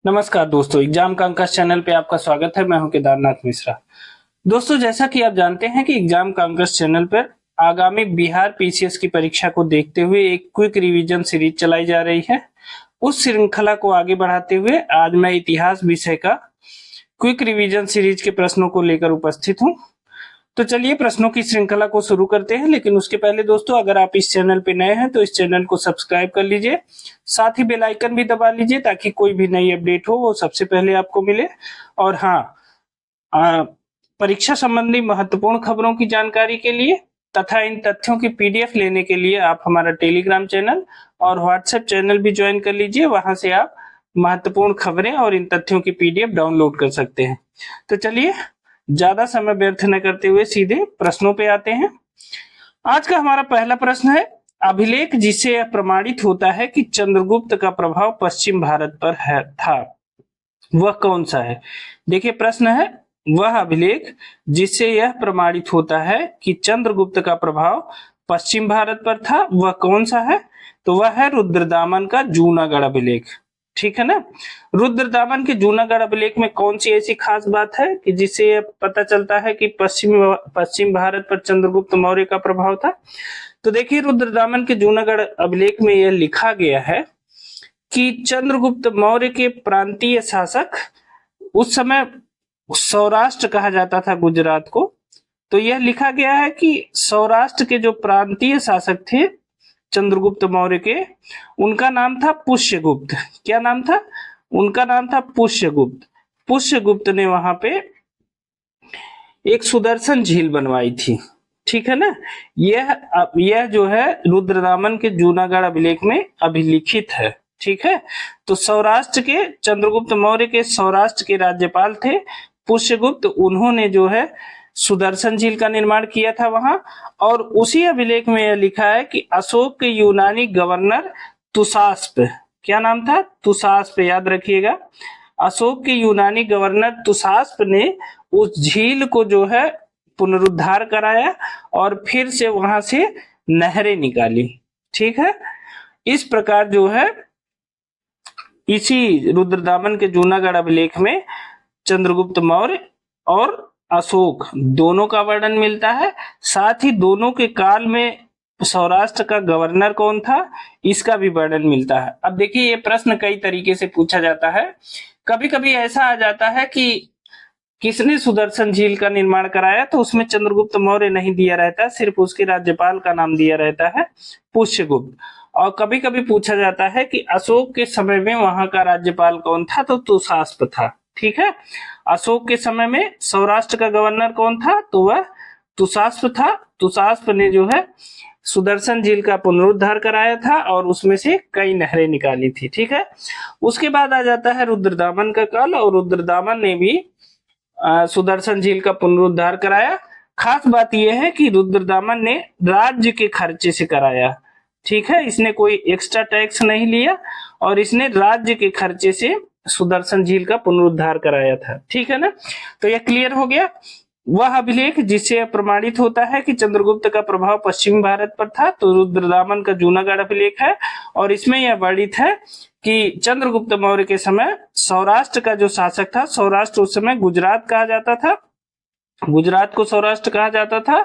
नमस्कार दोस्तों, exam कांकस channel पे आपका स्वागत है। मैं हूं केदारनाथ मिश्रा। दोस्तों, जैसा कि आप जानते हैं कि एग्जाम कांकस चैनल पर आगामी बिहार पीसीएस की परीक्षा को देखते हुए एक क्विक रिवीजन सीरीज चलाई जा रही है। उस श्रृंखला को आगे बढ़ाते हुए आज मैं इतिहास विषय का क्विक रिवीजन सीरीज के प्रश्नों को लेकर उपस्थित हूं। तो चलिए प्रश्नों की श्रृंखला को शुरू करते हैं। लेकिन उसके पहले दोस्तों, अगर आप इस चैनल पे नए हैं तो इस चैनल को सब्सक्राइब कर लीजिए, साथ ही बेल आइकन भी दबा लीजिए ताकि कोई भी नई अपडेट हो वो सबसे पहले आपको मिले। और हाँ, परीक्षा संबंधी महत्वपूर्ण खबरों की जानकारी के लिए तथा इन तथ्यों की पीडीएफ लेने के लिए आप हमारा टेलीग्राम चैनल और व्हाट्सएप चैनल भी ज्वाइन कर लीजिए। वहां से आप महत्वपूर्ण खबरें और इन तथ्यों की पीडीएफ डाउनलोड कर सकते हैं। तो चलिए ज्यादा समय व्यर्थ न करते हुए सीधे प्रश्नों पे आते हैं। आज का हमारा पहला प्रश्न है, अभिलेख जिससे यह प्रमाणित होता है कि चंद्रगुप्त का प्रभाव पश्चिम भारत पर था, वह कौन सा है। देखिए प्रश्न है, वह अभिलेख जिससे यह प्रमाणित होता है कि चंद्रगुप्त का प्रभाव पश्चिम भारत पर था, वह कौन सा है। तो वह है रुद्रदामन का जूनागढ़ अभिलेख। ठीक है ना। रुद्रदामन के जूनागढ़ अभिलेख में कौन सी ऐसी खास बात है कि जिससे यह पता चलता है कि पश्चिम भारत पर चंद्रगुप्त मौर्य का प्रभाव था। तो देखिए रुद्रदामन के जूनागढ़ अभिलेख में यह लिखा गया है कि चंद्रगुप्त मौर्य के प्रांतीय शासक, उस समय सौराष्ट्र कहा जाता था गुजरात को, तो यह लिखा गया है कि सौराष्ट्र के जो प्रांतीय शासक थे चंद्रगुप्त मौर्य के, उनका नाम था पुष्यगुप्त। क्या नाम था उनका? नाम था पुष्यगुप्त। पुष्यगुप्त ने वहां पे एक सुदर्शन झील बनवाई थी। ठीक है ना। यह जो है रुद्रदामन के जूनागढ़ अभिलेख में अभिलिखित है। ठीक है। तो सौराष्ट्र के चंद्रगुप्त मौर्य के सौराष्ट्र के राज्यपाल थे पुष्यगुप्त। उन्होंने जो है सुदर्शन झील का निर्माण किया था वहां। और उसी अभिलेख में यह लिखा है कि अशोक के यूनानी गवर्नर तुसास्प, क्या नाम था? तुसास्प, याद रखिएगा। अशोक के यूनानी गवर्नर तुसास्प ने उस झील को जो है पुनरुद्धार कराया और फिर से वहां से नहरें निकाली। ठीक है। इस प्रकार जो है इसी रुद्रदामन के जूनागढ़ अभिलेख में चंद्रगुप्त मौर्य और अशोक दोनों का वर्णन मिलता है। साथ ही दोनों के काल में सौराष्ट्र का गवर्नर कौन था, इसका भी वर्णन मिलता है। अब देखिए ये प्रश्न कई तरीके से पूछा जाता है। कभी कभी ऐसा आ जाता है कि किसने सुदर्शन झील का निर्माण कराया, तो उसमें चंद्रगुप्त मौर्य नहीं दिया रहता, सिर्फ उसके राज्यपाल का नाम दिया रहता है पुष्यगुप्त। और कभी कभी पूछा जाता है कि अशोक के समय में वहां का राज्यपाल कौन था, तो तुसास्प था। ठीक है। अशोक के समय में सौराष्ट्र का गवर्नर कौन था, तो वह तुसास्प था। तुसास्प ने जो है सुदर्शन झील का पुनरुद्धार कराया था और उसमें से कई नहरें निकाली थी। ठीक है। उसके बाद आ जाता है रुद्रदामन का काल, और रुद्रदामन ने भी सुदर्शन झील का पुनरुद्धार कराया। खास बात यह है कि रुद्रदामन ने राज्य के खर्चे से कराया। ठीक है। इसने कोई एक्स्ट्रा टैक्स नहीं लिया और इसने राज्य के खर्चे से सुदर्शन झील का पुनरुद्धार कराया था। ठीक है ना। तो यह क्लियर हो गया। वह अभिलेख जिससे प्रमाणित होता है कि चंद्रगुप्त का प्रभाव पश्चिम भारत पर था, तो रुद्रदामन का जूनागढ़ अभिलेख है। और इसमें यह वर्णित है कि चंद्रगुप्त मौर्य के समय सौराष्ट्र का जो शासक था, सौराष्ट्र उस समय गुजरात कहा जाता था, गुजरात को सौराष्ट्र कहा जाता था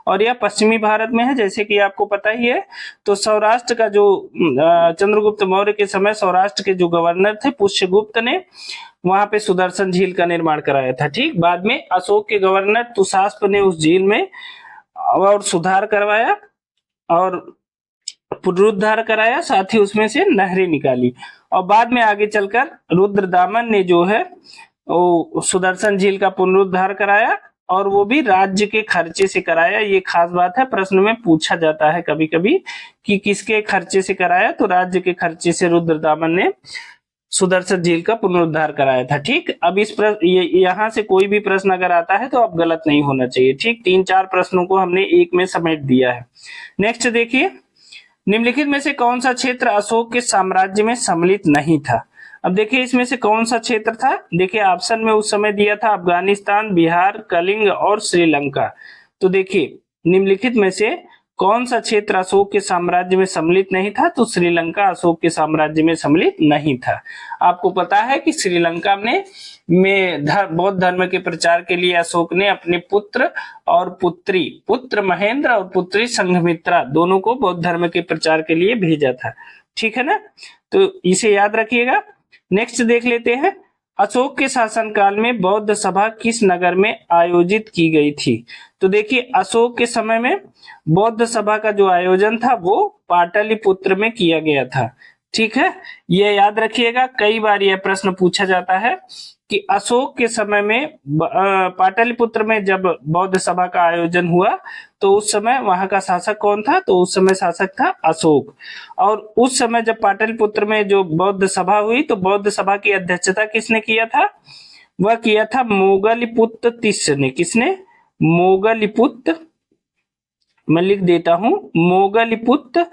और यह पश्चिमी भारत में है, जैसे कि आपको पता ही है। तो सौराष्ट्र का जो चंद्रगुप्त मौर्य के समय सौराष्ट्र के जो गवर्नर थे पुष्यगुप्त ने वहां पे सुदर्शन झील का निर्माण कराया था। ठीक। बाद में अशोक के गवर्नर तुसास्प ने उस झील में और सुधार करवाया और पुनरुद्धार कराया, साथ ही उसमें से नहरें निकाली। और बाद में आगे चलकर रुद्रदामन ने जो है वो सुदर्शन झील का पुनरुद्धार कराया और वो भी राज्य के खर्चे से कराया। ये खास बात है, प्रश्न में पूछा जाता है कभी कभी कि किसके खर्चे से कराया, तो राज्य के खर्चे से रुद्रदामन ने सुदर्शन झील का पुनरुद्धार कराया था। ठीक। अब इस यहाँ से कोई भी प्रश्न अगर आता है तो अब गलत नहीं होना चाहिए। ठीक। 3-4 प्रश्नों को हमने एक में समेट दिया है। नेक्स्ट देखिए, निम्नलिखित में से कौन सा क्षेत्र अशोक के साम्राज्य में सम्मिलित नहीं था। अब देखिए इसमें से कौन सा क्षेत्र था। देखिए ऑप्शन में उस समय दिया था अफगानिस्तान, बिहार, कलिंग और श्रीलंका। तो देखिए निम्नलिखित में से कौन सा क्षेत्र अशोक के साम्राज्य में सम्मिलित नहीं था? तो श्रीलंका अशोक के साम्राज्य में सम्मिलित नहीं था। आपको पता है कि श्रीलंका में बौद्ध धर्म के प्रचार के लिए अशोक ने अपने पुत्र और पुत्री, पुत्र महेंद्र और पुत्री संघमित्रा दोनों को बौद्ध धर्म के प्रचार के लिए भेजा था। ठीक है ना, तो इसे याद रखिएगा। नेक्स्ट देख लेते हैं, अशोक के शासनकाल में बौद्ध सभा किस नगर में आयोजित की गई थी? तो देखिए, अशोक के समय में बौद्ध सभा का जो आयोजन था वो पाटलिपुत्र में किया गया था। ठीक है, ये याद रखिएगा, कई बार यह प्रश्न पूछा जाता है कि अशोक के समय में पाटलिपुत्र में जब बौद्ध सभा का आयोजन हुआ तो उस समय वहां का शासक कौन था? तो उस समय शासक था अशोक। और उस समय जब पाटलिपुत्र में जो बौद्ध सभा हुई तो बौद्ध सभा की अध्यक्षता किसने किया था? वह किया था मोगलिपुत्र तिस्स ने। किसने? मोगलिपुत्र, मैं लिख देता हूं, मोगलिपुत्र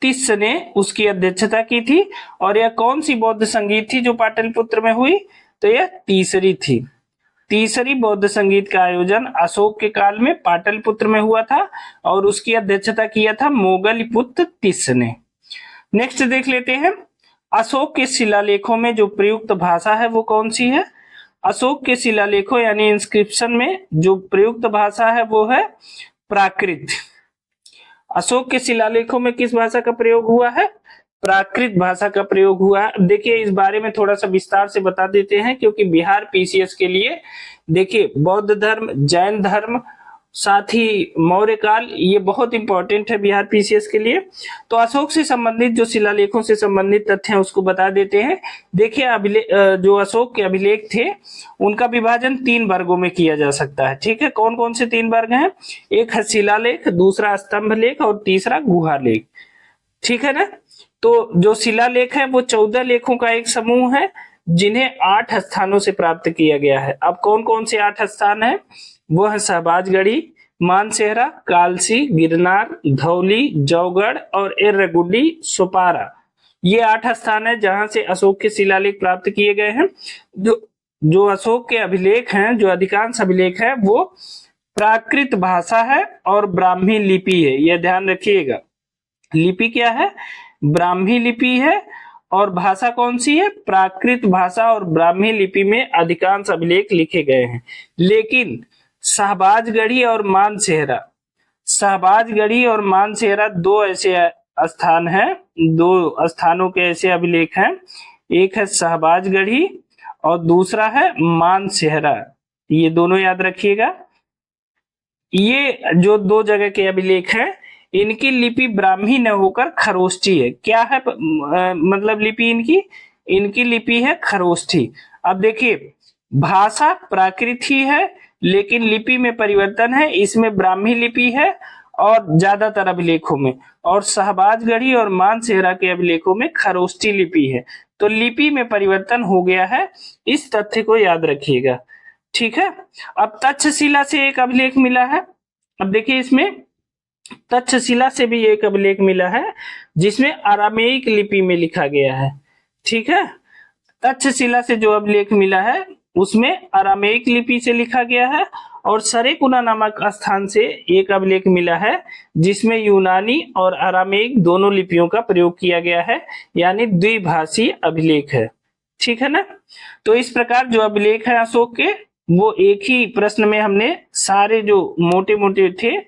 तिस्स ने उसकी अध्यक्षता की थी। और यह कौन सी बौद्ध संगीत थी जो पाटलिपुत्र में हुई? तो यह तीसरी थी। तीसरी बौद्ध संगीत का आयोजन अशोक के काल में पाटलिपुत्र में हुआ था और उसकी अध्यक्षता किया था मोगलिपुत्र तिस्स ने। नेक्स्ट देख लेते हैं, अशोक के शिलालेखों में जो प्रयुक्त भाषा है वो कौन सी है? अशोक के शिलालेखों यानी इंस्क्रिप्शन में जो प्रयुक्त भाषा है वो है प्राकृत। अशोक के शिलालेखों में किस भाषा का प्रयोग हुआ है? प्राकृत भाषा का प्रयोग हुआ। देखिए, इस बारे में थोड़ा सा विस्तार से बता देते हैं क्योंकि बिहार पीसीएस के लिए देखिए बौद्ध धर्म, जैन धर्म, साथ ही मौर्य काल, ये बहुत इंपॉर्टेंट है बिहार पीसीएस के लिए। तो अशोक से संबंधित जो शिलालेखों से संबंधित तथ्य हैं उसको बता देते हैं। देखिए, जो अशोक के अभिलेख थे उनका विभाजन 3 वर्गों में किया जा सकता है। ठीक है, कौन कौन से 3 वर्ग हैं? एक है शिलालेख, दूसरा स्तंभ लेख और तीसरा गुहा लेख। ठीक है ना, तो जो शिलालेख है वो 14 लेखों का एक समूह है जिन्हें 8 स्थानों से प्राप्त किया गया है। अब कौन कौन से 8 स्थान है? वो है शहबाजगढ़ी, मानसेहरा, कालसी, गिरनार, धौली, जौगढ़ और एर्रगुड्डी सोपारा। ये 8 स्थान है जहां से अशोक के शिलालेख प्राप्त किए गए हैं। जो अशोक के अभिलेख हैं, जो अधिकांश अभिलेख है वो प्राकृत भाषा है और ब्राह्मी लिपि है। यह ध्यान रखिएगा, लिपि क्या है? ब्राह्मी लिपि है। और भाषा कौन सी है? प्राकृत भाषा और ब्राह्मी लिपि में अधिकांश अभिलेख लिखे गए हैं। लेकिन शहबाजगढ़ी और मानसेहरा, शहबाजगढ़ी और मानसेहरा 2 ऐसे स्थान हैं, 2 स्थानों के ऐसे अभिलेख हैं। एक है शहबाजगढ़ी और दूसरा है मानसेहरा। ये दोनों याद रखिएगा। ये जो 2 जगह के अभिलेख हैं इनकी लिपि ब्राह्मी न होकर खरोष्ठी है। क्या है मतलब लिपि इनकी लिपि है खरोष्ठी। अब देखिए, भाषा प्राकृत ही है लेकिन लिपि में परिवर्तन है, इसमें ब्राह्मी लिपि है और ज्यादातर अभिलेखों में, और शहबाजगढ़ी और मानसेहरा के अभिलेखों में खरोष्ठी लिपि है। तो लिपि में परिवर्तन हो गया है, इस तथ्य को याद रखिएगा। ठीक है, अब तक्षशिला से एक अभिलेख मिला है। अब देखिए, इसमें तक्षशिला से भी एक अभिलेख मिला है जिसमें अरामेइक लिपि में लिखा गया है। ठीक है, तक्षशिला से जो अभिलेख मिला है उसमें अरामेइक लिपि से लिखा गया है। और सरेकुना नामक स्थान से एक अभिलेख मिला है जिसमें यूनानी और अरामेइक दोनों लिपियों का प्रयोग किया गया है, यानी द्विभाषी अभिलेख है। ठीक है ना, तो इस प्रकार जो अभिलेख है अशोक के वो एक ही प्रश्न में हमने सारे जो मोटे मोटे थे,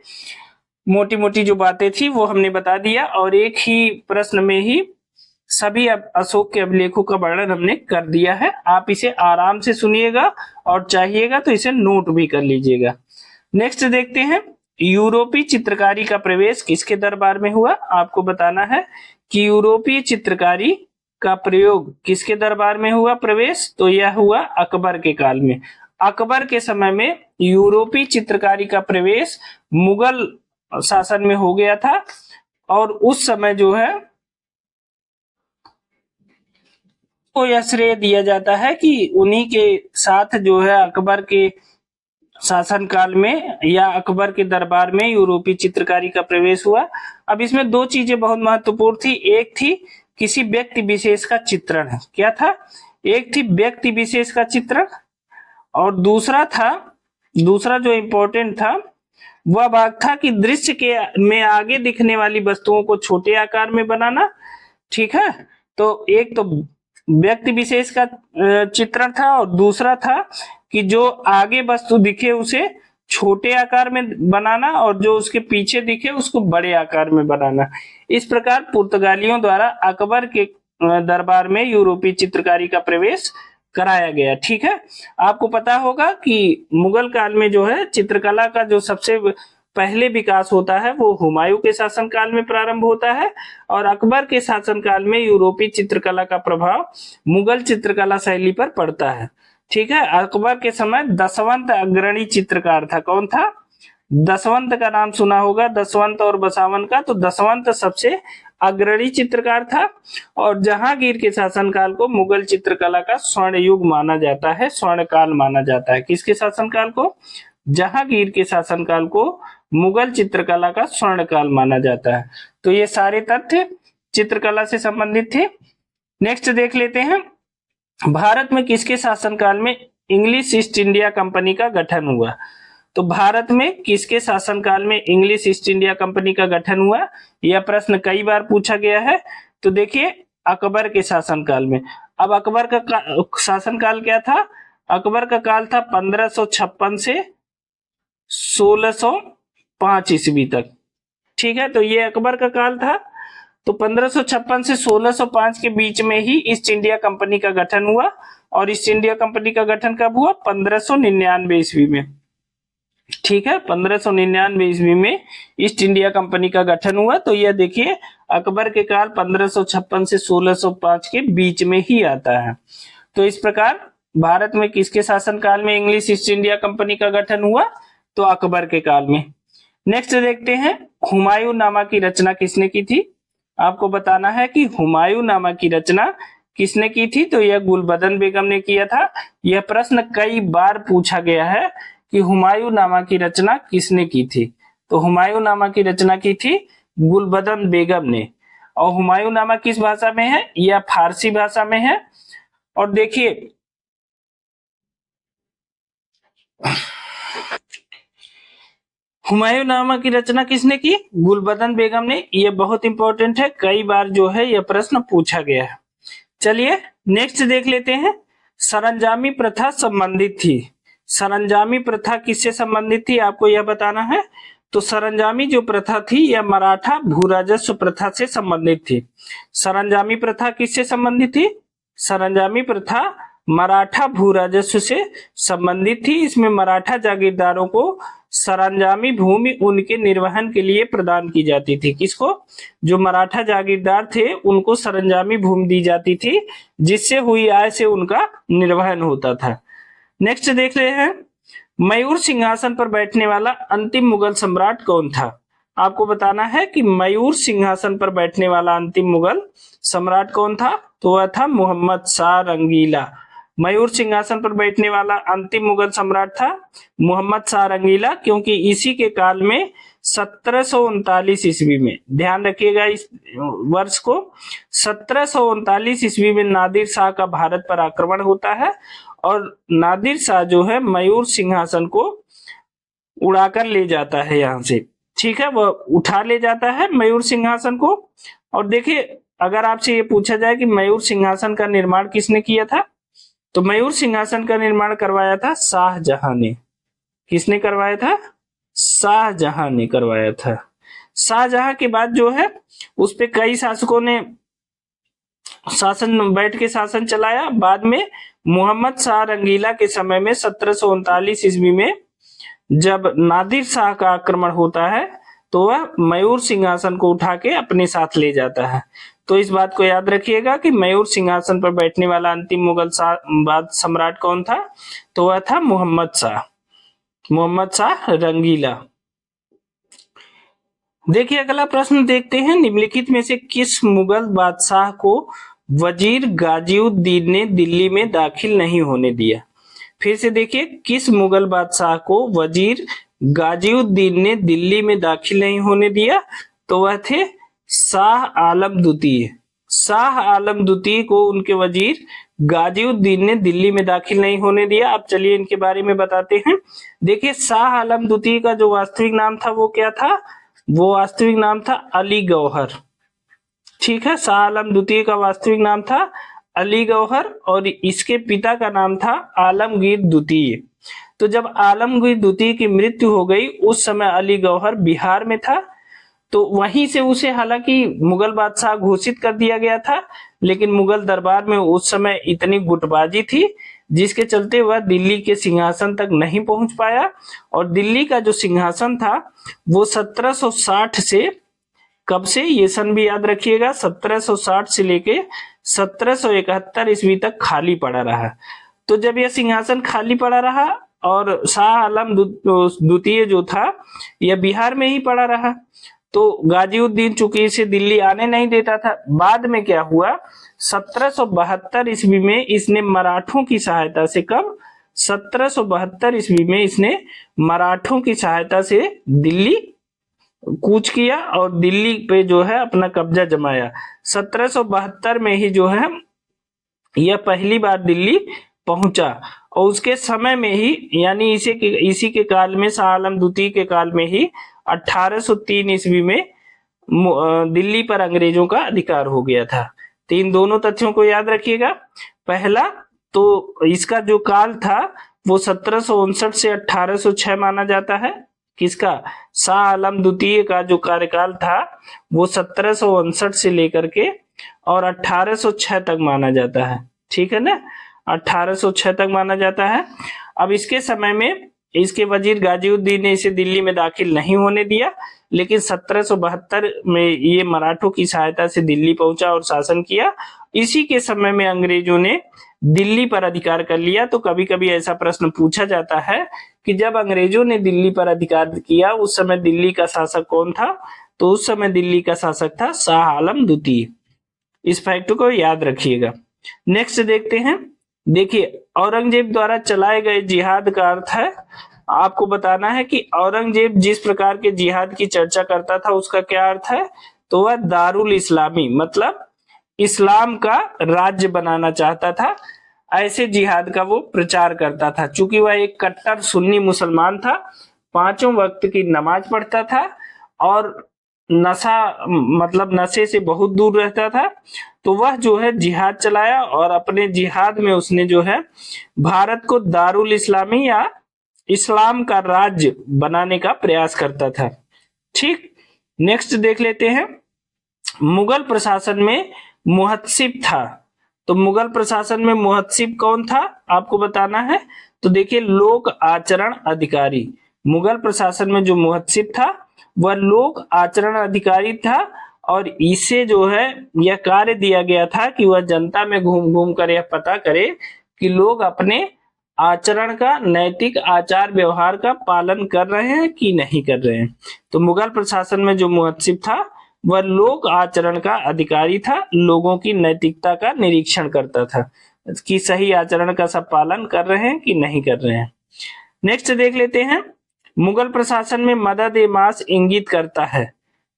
मोटी मोटी जो बातें थी वो हमने बता दिया और एक ही प्रश्न में ही सभी अशोक के अभिलेखों का वर्णन हमने कर दिया है। आप इसे आराम से सुनिएगा और चाहिएगा तो इसे नोट भी कर लीजिएगा। नेक्स्ट देखते हैं, यूरोपीय चित्रकारी का प्रवेश किसके दरबार में हुआ? आपको बताना है कि यूरोपीय चित्रकारी का प्रयोग किसके दरबार में हुआ प्रवेश? तो यह हुआ अकबर के काल में। अकबर के समय में यूरोपीय चित्रकारी का प्रवेश मुगल शासन में हो गया था और उस समय जो है को यह श्रेय दिया जाता है कि उन्हीं के साथ जो है अकबर के शासन काल में या अकबर के दरबार में यूरोपीय चित्रकारी का प्रवेश हुआ। अब इसमें 2 चीजें बहुत महत्वपूर्ण थी। एक थी किसी व्यक्ति विशेष का चित्रण। क्या था? एक थी व्यक्ति विशेष का चित्रण और दूसरा जो इम्पोर्टेंट था वह भाग था कि दृश्य के में आगे दिखने वाली वस्तुओं को छोटे आकार में बनाना। ठीक है, तो एक तो व्यक्ति विशेष का चित्रण था और दूसरा था कि जो आगे वस्तु दिखे उसे छोटे आकार में बनाना और जो उसके पीछे दिखे उसको बड़े आकार में बनाना। इस प्रकार पुर्तगालियों द्वारा अकबर के दरबार में यूरोपीय चित्रकारी का प्रवेश कराया गया। ठीक है, आपको पता होगा कि मुगल काल में जो है चित्रकला का जो सबसे पहले विकास होता है वो हुमायूं के शासनकाल में प्रारंभ होता है और अकबर के शासनकाल में यूरोपीय चित्रकला का प्रभाव मुगल चित्रकला शैली पर पड़ता है। ठीक है, अकबर के समय दसवंत अग्रणी चित्रकार था। कौन था? दसवंत का नाम सुना होगा, दसवंत और बसावन का। तो दसवंत सबसे अग्रणी चित्रकार था और जहांगीर के शासनकाल को मुगल चित्रकला का स्वर्ण युग माना जाता है, स्वर्ण काल माना जाता है। किसके शासनकाल को? जहांगीर के शासनकाल को मुगल चित्रकला का स्वर्ण काल माना जाता है। तो ये सारे तथ्य चित्रकला से संबंधित थे। नेक्स्ट देख लेते हैं, भारत में किसके शासनकाल में इंग्लिश ईस्ट इंडिया कंपनी का गठन हुआ? तो भारत में किसके शासनकाल में इंग्लिश ईस्ट इंडिया कंपनी का गठन हुआ? यह प्रश्न कई बार पूछा गया है। तो देखिए, अकबर के शासनकाल में। अब अकबर का शासनकाल क्या था? अकबर का काल था 1556 से 1605 ईस्वी तक। ठीक है, तो ये अकबर का काल था। तो 1556 से 1605 के बीच में ही ईस्ट इंडिया कंपनी का गठन हुआ और ईस्ट इंडिया कंपनी का गठन कब हुआ? 1599 ईस्वी में। ठीक है, 1599 ईस्वी में ईस्ट इंडिया कंपनी का गठन हुआ। तो यह देखिए, अकबर के काल 1556 से 1605 के बीच में ही आता है। तो इस प्रकार भारत में किसके शासनकाल में इंग्लिश ईस्ट इंडिया कंपनी का गठन हुआ? तो अकबर के काल में। नेक्स्ट देखते हैं, हुमायूं नामा की रचना किसने की थी? आपको बताना है कि हुमायूं नामा की रचना किसने की थी? तो यह गुलबदन बेगम ने किया था। यह प्रश्न कई बार पूछा गया है कि हुमायूं नामा की रचना किसने की थी? तो हुमायूं नामा की रचना की थी गुलबदन बेगम ने। और हुमायूं नामा किस भाषा में है? यह फारसी भाषा में है। और देखिए, हुमायूं नामा की रचना किसने की? गुलबदन बेगम ने। यह बहुत इंपॉर्टेंट है, कई बार जो है यह प्रश्न पूछा गया है। चलिए नेक्स्ट देख लेते हैं, सरंजामी प्रथा संबंधित थी। सरंजामी प्रथा किससे संबंधित थी आपको यह बताना है। तो सरंजामी जो प्रथा थी यह मराठा भूराजस्व प्रथा से संबंधित थी। सरंजामी प्रथा किससे संबंधित थी? सरंजामी प्रथा मराठा भूराजस्व से संबंधित थी। इसमें मराठा जागीरदारों को सरंजामी भूमि उनके निर्वहन के लिए प्रदान की जाती थी। किसको? जो मराठा जागीरदार थे उनको सरंजामी भूमि दी जाती थी, जिससे हुई आय से उनका निर्वहन होता था। नेक्स्ट देख रहे हैं, मयूर सिंहासन पर बैठने वाला अंतिम मुगल सम्राट कौन था? आपको बताना है कि मयूर सिंहासन पर बैठने वाला अंतिम मुगल सम्राट कौन था? तो वह था मोहम्मद शाह रंगीला। मयूर सिंहासन पर बैठने वाला अंतिम मुगल सम्राट था मोहम्मद शाह रंगीला, क्योंकि इसी के काल में 1739 ईस्वी में, ध्यान रखिएगा इस वर्ष को, 1739 ईस्वी में नादिर शाह का भारत पर आक्रमण होता है और नादिर शाह जो है मयूर सिंहासन को उड़ाकर ले जाता है यहाँ से। ठीक है, वह उठा ले जाता है मयूर सिंहासन को। और देखिए, अगर आपसे ये पूछा जाए कि मयूर सिंहासन का निर्माण किसने किया था, तो मयूर सिंहासन का निर्माण करवाया था शाहजहां ने। किसने करवाया था? शाहजहां ने करवाया था। शाहजहां के बाद जो है उस पे कई शासकों ने बैठ के शासन चलाया। बाद में मोहम्मद शाह रंगीला के समय में 1739 ईस्वी में जब नादिर शाह का आक्रमण होता है तो वह मयूर सिंहासन को उठा के अपने साथ ले जाता है। तो इस बात को याद रखिएगा कि मयूर सिंहासन पर बैठने वाला अंतिम मुगल सम्राट कौन था? तो वह था मोहम्मद शाह रंगीला। देखिए अगला प्रश्न देखते हैं, निम्नलिखित में से किस मुगल बादशाह को वजीर गाजिउद्दीन ने दिल्ली में दाखिल नहीं होने दिया? फिर से देखिए, किस मुगल बादशाह को वजीर गाजिउद्दीन ने दिल्ली में दाखिल नहीं होने दिया? तो वह थे शाह आलम द्वितीय। शाह आलम द्वितीय को उनके वजीर गाजिउद्दीन ने दिल्ली में दाखिल नहीं होने दिया। अब चलिए इनके बारे में बताते हैं। देखिए, शाह आलम द्वितीय का जो वास्तविक नाम था वो क्या था? वो वास्तविक नाम था अली गौहर। ठीक है, शाह आलम द्वितीय का वास्तविक नाम था अली गौहर और इसके पिता का नाम था आलमगीर द्वितीय। तो जब आलमगीर द्वितीय की मृत्यु हो गई उस समय अली गौहर बिहार में था, तो वहीं से उसे हालांकि मुगल बादशाह घोषित कर दिया गया था, लेकिन मुगल दरबार में उस समय इतनी गुटबाजी थी जिसके चलते वह दिल्ली के सिंहासन तक नहीं पहुंच पाया। और दिल्ली का जो सिंहासन था वो 1760 से, कब से, ये सन भी याद रखिएगा, 1760 से लेके 1771 ईस्वी तक खाली पड़ा रहा। तो जब यह सिंहासन खाली पड़ा रहा और शाह आलम द्वितीय जो था यह बिहार में ही पड़ा रहा, तो गाजिउद्दीन चूंकि इसे दिल्ली आने नहीं देता था। बाद में क्या हुआ, 1772 ईस्वी में इसने मराठों की सहायता से, कब, 1772 ईस्वी में इसने मराठों की सहायता से दिल्ली कूच किया और दिल्ली पे जो है अपना कब्जा जमाया। 1772 में ही जो है यह पहली बार दिल्ली पहुंचा और उसके समय में ही, यानी इसी के काल में, शाह आलम द्वितीय के काल में ही 1803 ईस्वी में दिल्ली पर अंग्रेजों का अधिकार हो गया था। तो इन दोनों तथ्यों को याद रखिएगा। पहला तो इसका जो काल था वो 1759 से 1806 माना जाता है। किसका? शाह आलम द्वितीय का जो कार्यकाल था वो 1759 से लेकर के और 1806 तक माना जाता है। ठीक है ना, 1806 तक माना जाता है। अब इसके समय में इसके वजीर गाजिउद्दीन ने इसे दिल्ली में दाखिल नहीं होने दिया, लेकिन 1772 में ये मराठों की सहायता से दिल्ली पहुंचा और शासन किया। इसी के समय में अंग्रेजों ने दिल्ली पर अधिकार कर लिया। तो कभी कभी ऐसा प्रश्न पूछा जाता है कि जब अंग्रेजों ने दिल्ली पर अधिकार किया उस समय दिल्ली का शासक कौन था? तो उस समय दिल्ली का शासक था शाह आलम द्वितीय। इस फैक्ट को याद रखिएगा। नेक्स्ट देखते हैं। देखिए, औरंगजेब द्वारा चलाए गए जिहाद का अर्थ है, आपको बताना है कि औरंगजेब जिस प्रकार के जिहाद की चर्चा करता था उसका क्या अर्थ है? तो वह दारुल इस्लामी, मतलब इस्लाम का राज्य बनाना चाहता था। ऐसे जिहाद का वो प्रचार करता था। चूंकि वह एक कट्टर सुन्नी मुसलमान था, 5 वक्त की नमाज पढ़ता था और नशे से बहुत दूर रहता था, तो वह जो है जिहाद चलाया और अपने जिहाद में उसने जो है भारत को दारुल इस्लामी या इस्लाम का राज्य बनाने का प्रयास करता था। ठीक, नेक्स्ट देख लेते हैं। मुगल प्रशासन में मुहत्सिब था। तो मुगल प्रशासन में मुहत्सिब कौन था आपको बताना है। तो देखिए, लोक आचरण अधिकारी। मुगल प्रशासन में जो मुहत्सिब था वह लोक आचरण अधिकारी था और इसे जो है यह कार्य दिया गया था कि वह जनता में घूम घूम कर यह पता करे कि लोग अपने आचरण का, नैतिक आचार व्यवहार का पालन कर रहे हैं कि नहीं कर रहे हैं। तो मुगल प्रशासन में जो मुहत्सिब था वह लोक आचरण का अधिकारी था, लोगों की नैतिकता का निरीक्षण करता था कि सही आचरण का सब पालन कर रहे हैं कि नहीं कर रहे हैं। नेक्स्ट देख लेते हैं। मुगल प्रशासन में मदद ए मास इंगित करता है।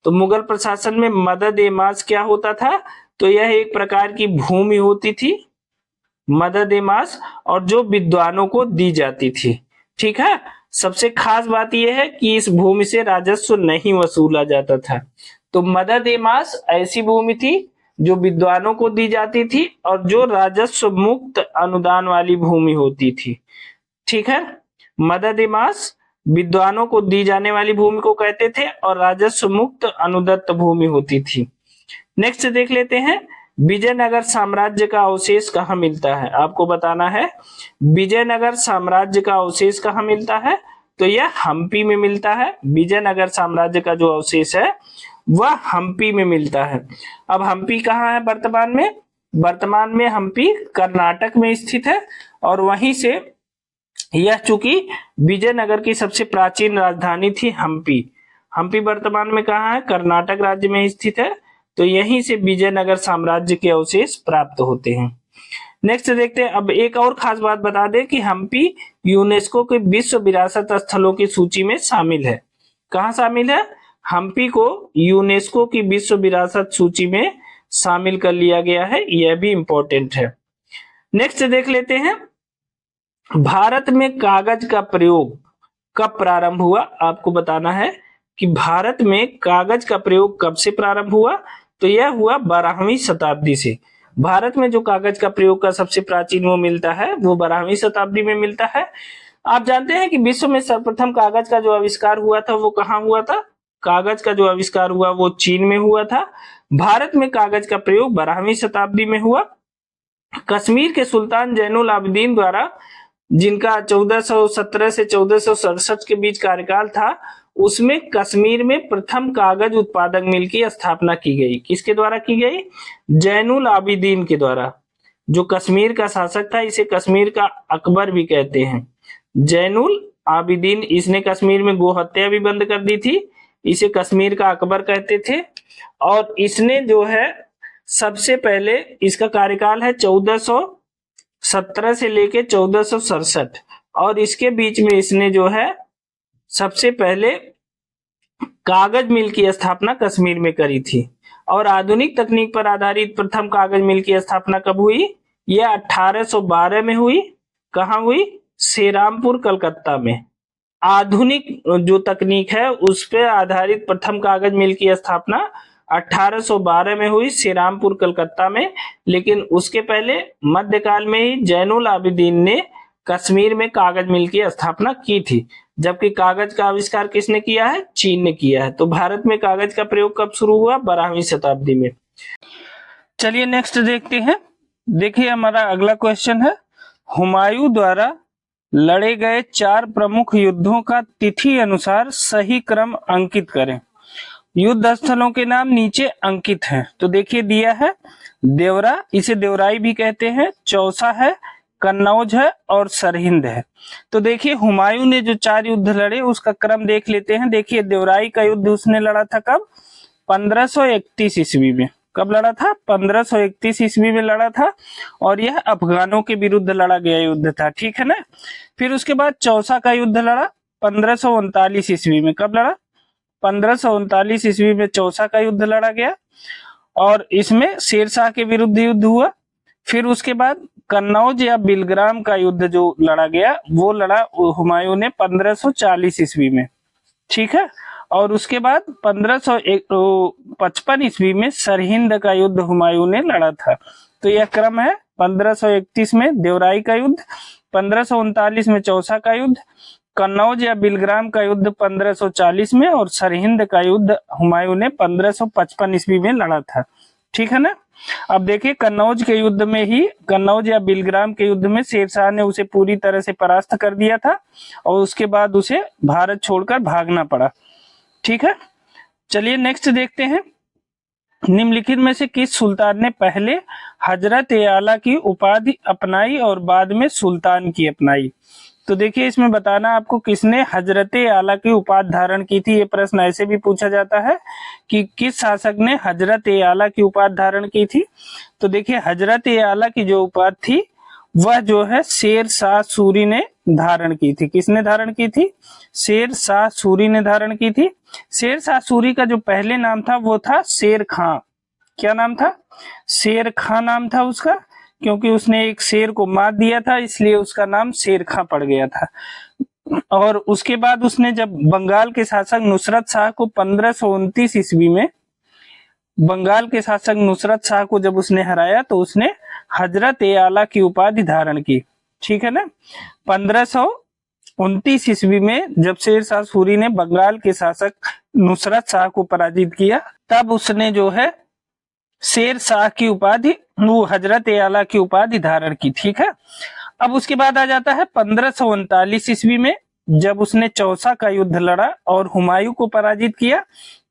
तो मुगल प्रशासन में मदद ए मास क्या होता था? तो यह एक प्रकार की भूमि होती थी, मदद ए मास, और जो विद्वानों को दी जाती थी। ठीक है, सबसे खास बात यह है कि इस भूमि से राजस्व नहीं वसूला जाता था। तो मदद ए मास ऐसी भूमि थी जो विद्वानों को दी जाती थी और जो राजस्व मुक्त अनुदान वाली भूमि होती थी। ठीक है, मदद ए मास विद्वानों को दी जाने वाली भूमि को कहते थे और राजस्व मुक्त अनुदत्त भूमि होती थी। नेक्स्ट देख लेते हैं। विजयनगर साम्राज्य का अवशेष कहाँ मिलता है? आपको बताना है विजयनगर साम्राज्य का अवशेष कहाँ मिलता है। तो यह हम्पी में मिलता है। विजयनगर साम्राज्य का जो अवशेष है वह हम्पी में मिलता है। अब हम्पी कहाँ है वर्तमान में? वर्तमान में हम्पी कर्नाटक में स्थित है और वहीं से यह चूंकि विजयनगर की सबसे प्राचीन राजधानी थी हम्पी। हम्पी वर्तमान में कहाँ है? कर्नाटक राज्य में स्थित है। तो यहीं से विजयनगर साम्राज्य के अवशेष प्राप्त होते हैं। नेक्स्ट देखते हैं। अब एक और खास बात बता दें कि हम्पी यूनेस्को के विश्व विरासत स्थलों की सूची में शामिल है। कहाँ शामिल है? हम्पी को यूनेस्को की विश्व विरासत सूची में शामिल कर लिया गया है। यह भी इंपॉर्टेंट है। नेक्स्ट देख लेते हैं, भारत में कागज का प्रयोग कब प्रारंभ हुआ। आपको बताना है कि भारत में कागज का प्रयोग कब से प्रारंभ हुआ। तो यह हुआ 12वीं शताब्दी से। भारत में जो कागज का प्रयोग का सबसे प्राचीन वो मिलता है वो 12वीं शताब्दी में मिलता है। आप जानते हैं कि विश्व में सर्वप्रथम कागज का जो आविष्कार हुआ था वो कहाँ हुआ था। कागज का जो आविष्कार हुआ वो चीन में हुआ था। भारत में कागज का प्रयोग 12वीं शताब्दी में हुआ। कश्मीर के सुल्तान जैनुल आबिदीन द्वारा, जिनका 1417 से 1467 के बीच कार्यकाल था, उसमें कश्मीर में प्रथम कागज उत्पादक मिल की स्थापना की गई। किसके द्वारा की गई? जैनुल आबिदीन के द्वारा। जो कश्मीर का शासक था, इसे कश्मीर का अकबर भी कहते हैं। जैनुल आबिदीन, इसने कश्मीर में गो हत्या भी बंद कर दी थी। इसे कश्मीर का अकबर कहते थे। और इसने जो है सबसे पहले, इसका कार्यकाल है 1417 से लेके 1467, और इसके बीच में इसने जो है सबसे पहले कागज मिल की स्थापना कश्मीर में करी थी। और आधुनिक तकनीक पर आधारित प्रथम कागज मिल की स्थापना कब हुई? यह 1812 में हुई। कहाँ हुई? श्रीरामपुर, कलकत्ता में। आधुनिक जो तकनीक है उस पर आधारित प्रथम कागज मिल की स्थापना 1812 में हुई, श्रीरामपुर, कलकत्ता में। लेकिन उसके पहले मध्यकाल में ही जैनुल आबिदीन ने कश्मीर में कागज मिल की स्थापना की थी। जबकि कागज का आविष्कार किसने किया है? चीन ने किया है। तो भारत में कागज का प्रयोग कब शुरू हुआ? 12वीं शताब्दी में। चलिए नेक्स्ट देखते हैं। देखिए हमारा अगला क्वेश्चन है, हुमायूं द्वारा लड़े गए 4 प्रमुख युद्धों का तिथि अनुसार सही क्रम अंकित करें। युद्ध स्थलों के नाम नीचे अंकित हैं। तो देखिए दिया है, देवरा, इसे देवराई भी कहते हैं, चौसा है, कन्नौज है और सरहिंद है। तो देखिए हुमायूं ने जो 4 युद्ध लड़े उसका क्रम देख लेते हैं। देखिए देवराई का युद्ध उसने लड़ा था कब? 1531 ईस्वी में। कब लड़ा था? 1531 ईस्वी में लड़ा था। और यह अफगानों के विरुद्ध लड़ा गया युद्ध था, ठीक है ना। फिर उसके बाद चौसा का युद्ध लड़ा 1539 ईस्वी में। कब लड़ा? 1539 ईस्वी में चौसा का युद्ध लड़ा गया, और इसमें शेरशाह के विरुद्ध युद्ध हुआ। फिर उसके बाद कन्नौज या बिलग्राम का युद्ध जो लड़ा गया वो लड़ा हुमायूं ने 1540 ईस्वी में, ठीक है। और उसके बाद 1555 ईस्वी में सरहिंद का युद्ध हुमायूं ने लड़ा था। तो यह क्रम है, 1531 में देवराई का युद्ध, 1539 में चौसा का युद्ध, कन्नौज या बिलग्राम का युद्ध 1540 में, और सरहिंद का युद्ध हुमायूं ने 1555 ईस्वी में लड़ा था, ठीक है ना। अब देखिए कन्नौज के युद्ध में ही, कन्नौज या बिलग्राम के युद्ध में शेरशाह ने उसे पूरी तरह से परास्त कर दिया था, और उसके बाद उसे भारत छोड़कर भागना पड़ा, ठीक है। चलिए नेक्स्ट देखते हैं, निम्नलिखित में से किस सुल्तान ने पहले हजरत ए आला की उपाधि अपनाई और बाद में सुल्तान की अपनाई। तो देखिए इसमें बताना आपको किसने हजरत ए आला की उपाधि धारण की थी। ये प्रश्न ऐसे भी पूछा जाता है कि किस शासक ने हजरत ए आला की उपाधि धारण की थी। तो देखिए हजरत ए आला की जो उपाधि थी वह जो है शेर शाह सूरी ने धारण की थी। किसने धारण की थी? शेर शाह सूरी ने धारण की थी। शेर शाह सूरी का जो पहले नाम था वो था शेर खां। क्या नाम था? शेर खां नाम था उसका, क्योंकि उसने एक शेर को मार दिया था इसलिए उसका नाम शेर खां पड़ गया था। और उसके बाद उसने जब बंगाल के शासक नुसरत शाह को 1529 ईस्वी में, बंगाल के शासक नुसरत शाह को जब उसने हराया तो उसने हजरत ए आला की उपाधि धारण की, ठीक है ना। 1529 ईस्वी में जब शेर शाह सूरी ने बंगाल के शासक नुसरत शाह को पराजित किया तब उसने जो है शेर शाह की उपाधि, वो हजरत ए आला की उपाधि धारण की, ठीक है। अब उसके बाद आ जाता है 1539 ईस्वी में जब उसने चौसा का युद्ध लड़ा और हुमायूं को पराजित किया,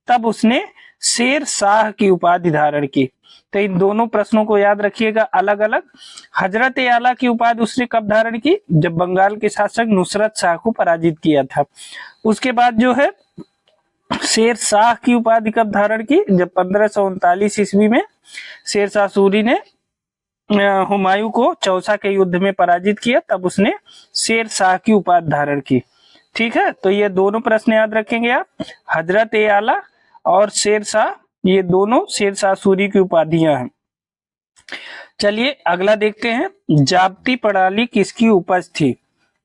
तब उसने शेर शाह की उपाधि धारण की। तो इन दोनों प्रश्नों को याद रखिएगा अलग अलग। हजरत ए आला की उपाधि उसने कब धारण की? जब बंगाल के शासक नुसरत शाह को पराजित किया था। उसके बाद जो है शेर शाह की उपाधि कब धारण की? जब 1539 ईस्वी में शेर शाह सूरी ने हुमायूं को चौसा के युद्ध में पराजित किया, तब उसने शेर शाह की उपाधि धारण की, ठीक है। तो ये दोनों प्रश्न याद रखेंगे आप, हजरत ए आला और शेर शाह, ये दोनों शेर शाह सूरी की उपाधियां हैं। चलिए अगला देखते हैं, जाप्ती प्रणाली किसकी उपज थी?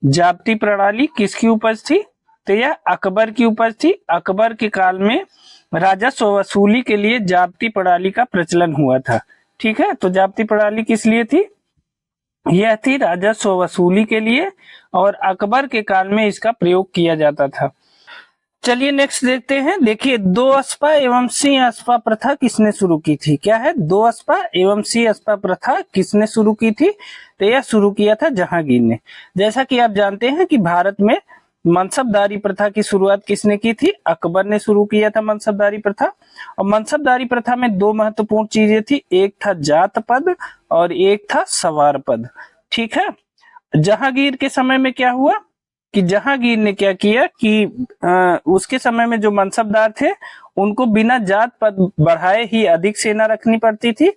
जाप्ती प्रणाली किसकी उपज थी? तो यह अकबर की उपज थी। अकबर के काल में राजस्व वसूली के लिए जाप्ती प्रणाली का प्रचलन हुआ था। ठीक है, तो जाप्ती प्रणाली किस लिए थी? यह थी राजस्व वसूली के लिए, और अकबर के काल में इसका प्रयोग किया जाता था। चलिए नेक्स्ट देखते हैं। देखिए, दो अस्पा एवं सिंह अस्पा प्रथा किसने शुरू की थी? क्या है? दो अस्पा एवं सिंह अस्पा प्रथा किसने शुरू की थी? तो यह शुरू किया था जहांगीर ने। जैसा कि आप जानते हैं कि भारत में मनसबदारी प्रथा की शुरुआत किसने की थी? अकबर ने शुरू किया था मनसबदारी प्रथा। और मनसबदारी प्रथा में दो महत्वपूर्ण चीजें थी, एक था जात पद और एक था सवार पद। ठीक है, जहांगीर के समय में क्या हुआ कि जहांगीर ने क्या किया कि उसके समय में जो मनसबदार थे उनको बिना जात पद बढ़ाए ही अधिक सेना रखनी पड़ती थी।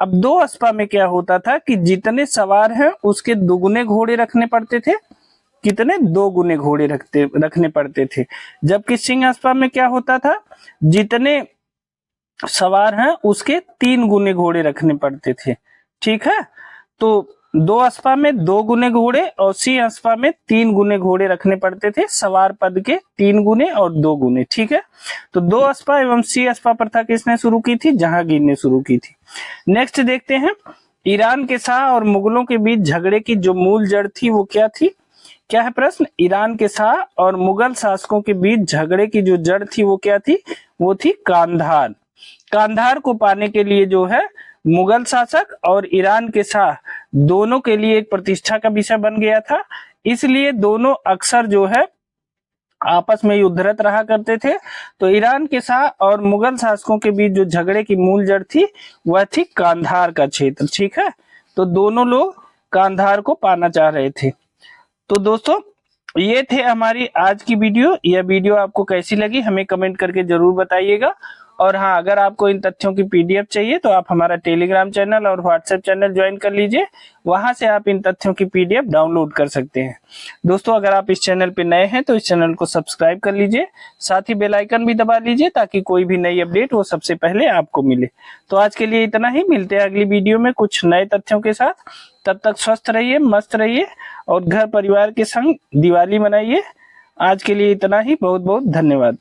अब दो अस्पा में क्या होता था कि जितने सवार हैं उसके दुगुने घोड़े रखने पड़ते थे। कितने? 2 गुने घोड़े रखने पड़ते थे। जबकि सिंह अस्पा में क्या होता था, जितने सवार हैं उसके 3 गुने घोड़े रखने पड़ते थे। ठीक है, तो दो अस्पा में 2 गुने घोड़े और सिंह अस्पा में 3 गुने घोड़े रखने पड़ते थे, सवार पद के 3 गुने और 2 गुने। ठीक है, तो दो अस्पा एवं सिंह अस्पा प्रथा किसने शुरू की थी? जहांगीर ने शुरू की थी। नेक्स्ट देखते हैं, ईरान के शाह और मुगलों के बीच झगड़े की जो मूल जड़ थी वो क्या थी? क्या है प्रश्न? ईरान के शाह और मुगल शासकों के बीच झगड़े की जो जड़ थी वो क्या थी? वो थी कांधार। कांधार को पाने के लिए जो है मुगल शासक और ईरान के शाह दोनों के लिए एक प्रतिष्ठा का विषय बन गया था। इसलिए दोनों अक्सर जो है आपस में युद्धरत रहा करते थे। तो ईरान के शाह और मुगल शासकों के बीच जो झगड़े की मूल जड़ थी वह थी कांधार का क्षेत्र। ठीक है, तो दोनों लोग कांधार को पाना चाह रहे थे। तो दोस्तों ये थे हमारी आज की वीडियो। यह वीडियो आपको कैसी लगी हमें कमेंट करके जरूर बताइएगा। और हाँ, अगर आपको इन तथ्यों की पीडीएफ चाहिए तो आप हमारा टेलीग्राम चैनल और व्हाट्सएप चैनल ज्वाइन कर लीजिए, वहां से आप इन तथ्यों की पीडीएफ डाउनलोड कर सकते हैं। दोस्तों अगर आप इस चैनल पे नए हैं तो इस चैनल को सब्सक्राइब कर लीजिए, साथ ही बेल आइकन भी दबा लीजिए ताकि कोई भी नई अपडेट वो सबसे पहले आपको मिले। तो आज के लिए इतना ही, मिलते हैं अगली वीडियो में कुछ नए तथ्यों के साथ। तब तक स्वस्थ रहिए, मस्त रहिए और घर परिवार के संग दिवाली मनाइए। आज के लिए इतना ही, बहुत बहुत धन्यवाद।